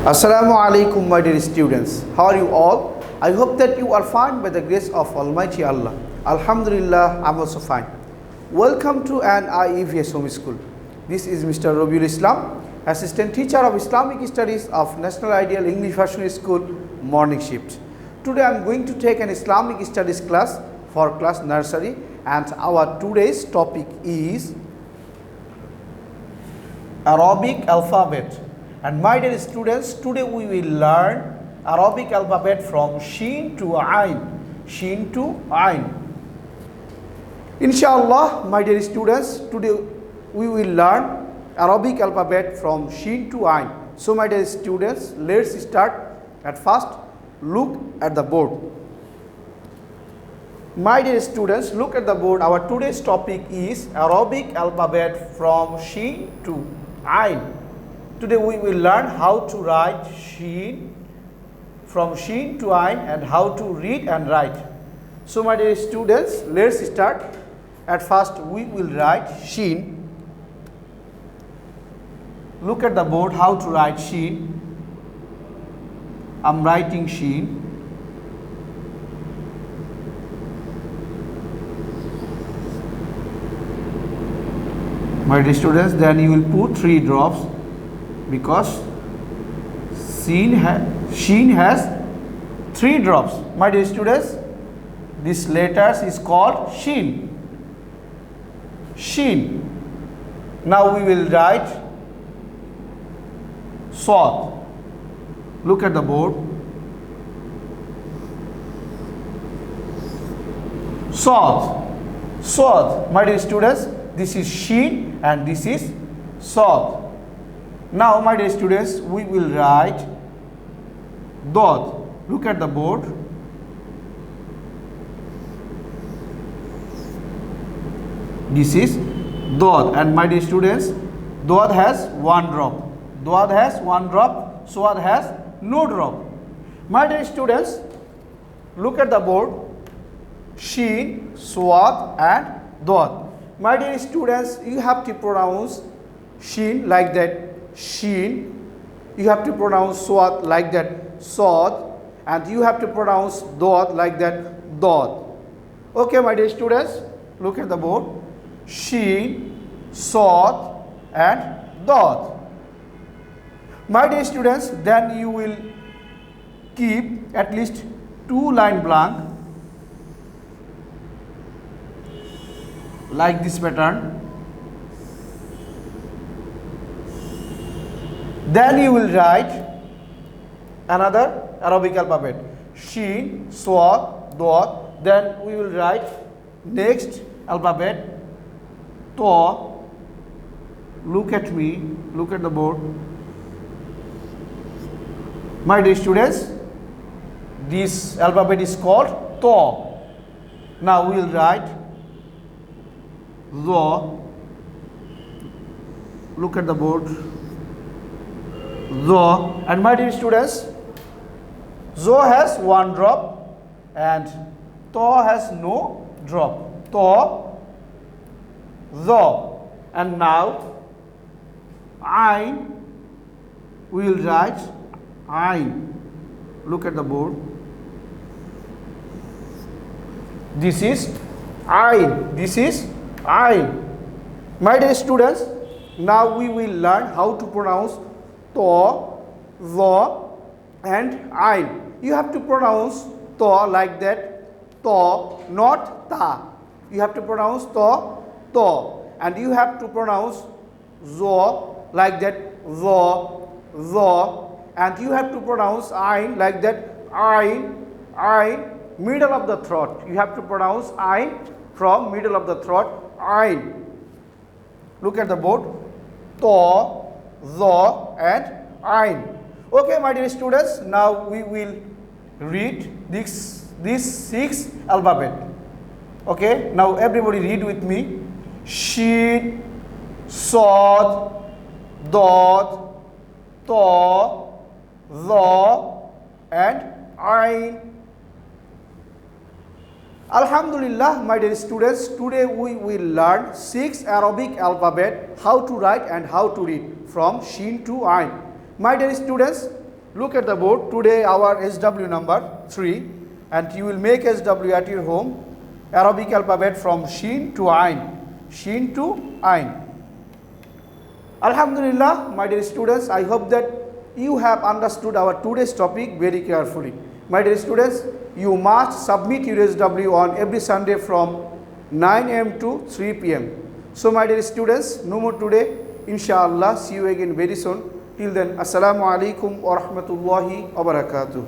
Assalamu alaikum, my dear students. How are you all? I hope that you are fine by the grace of Almighty Allah. Alhamdulillah, I'm also fine. Welcome to an IEVS home school. This is Mr. Robiul Islam, Assistant Teacher of Islamic Studies of National Ideal English Version School, morning shift. Today I'm going to take an Islamic Studies class for class nursery, and our today's topic is Arabic alphabet. And my dear students, today we will learn Arabic alphabet from Shin to Ain. Shin to Ain. Inshallah, my dear students, today we will learn Arabic alphabet from Shin to Ain. So my dear students, let's start. At first, look at the board. My dear students, look at the board. Our today's topic is Arabic alphabet from Shin to Ain. Today we will learn how to write Shin, from Shin to Ain, and how to read and write. So my dear students, let's start. At first we will write Shin. Look at the board how to write Shin. I'm writing Shin. My dear students, then you will put 3 drops because Shin has 3 drops. My dear students, this letters is called Shin. Shin. Now we will write Sad. Look at the board. Sad. Sad. My dear students, this is Shin and this is Sad. Now my dear students, we will write Dod. Look at the board. This is Dod, and my dear students, Dod has 1 drop. Dod has 1 drop, Swad has no drop. My dear students, look at the board. Shin, Swad and Dod. My dear students, you have to pronounce Shin like that, Shin. You have to pronounce Swad like that, Swad. And you have to pronounce Dod like that, Dod. Okay, my dear students, look at the board. Shin, Swad and Dod. My dear students, then you will keep at least 2 line blank like this pattern. Then you will write another Arabic alphabet, Shin, Swad, Dod. Then we will write next alphabet, Ta. Look at me, look at the board. My dear students, this alphabet is called Ta. Now we will write Zo. Look at the board. Zo. And my dear students, Zo has 1 drop and Ta has no drop. Ta, Zo. And now Ain, we will write Ain. Look at the board. This is Ain. This is Ain. My dear students, now we will learn how to pronounce Ta, Za and Ain. You have to pronounce Ta like that, Ta, not Ta. You have to pronounce Ta, Ta. And you have to pronounce Za like that, Za, Za. And you have to pronounce Ain like that, Ain, Ain, middle of the throat. You have to pronounce Ain from middle of the throat, Ain. Look at the board. Ta, Za and Ain. Okay, my dear students, now we will read this 6 alphabet. Okay, now everybody read with me. Shin, Sad, Dod, Ta, Za and Ain. Alhamdulillah, my dear students, today we will learn 6 Arabic alphabet, how to write and how to read from Shin to Ain. My dear students, Look at the board. Today our SW number 3, and you will make SW at your home. Arabic alphabet from Shin to Ain. Shin to Ain. Alhamdulillah, my dear students, I hope that you have understood our today's topic very carefully. My dear students, you must submit your SW on every Sunday from 9 am to 3 pm. So my dear students, no more today. Inshallah, see you again very soon. Till then, Assalamu alaikum wa rahmatullahi wa barakatuh.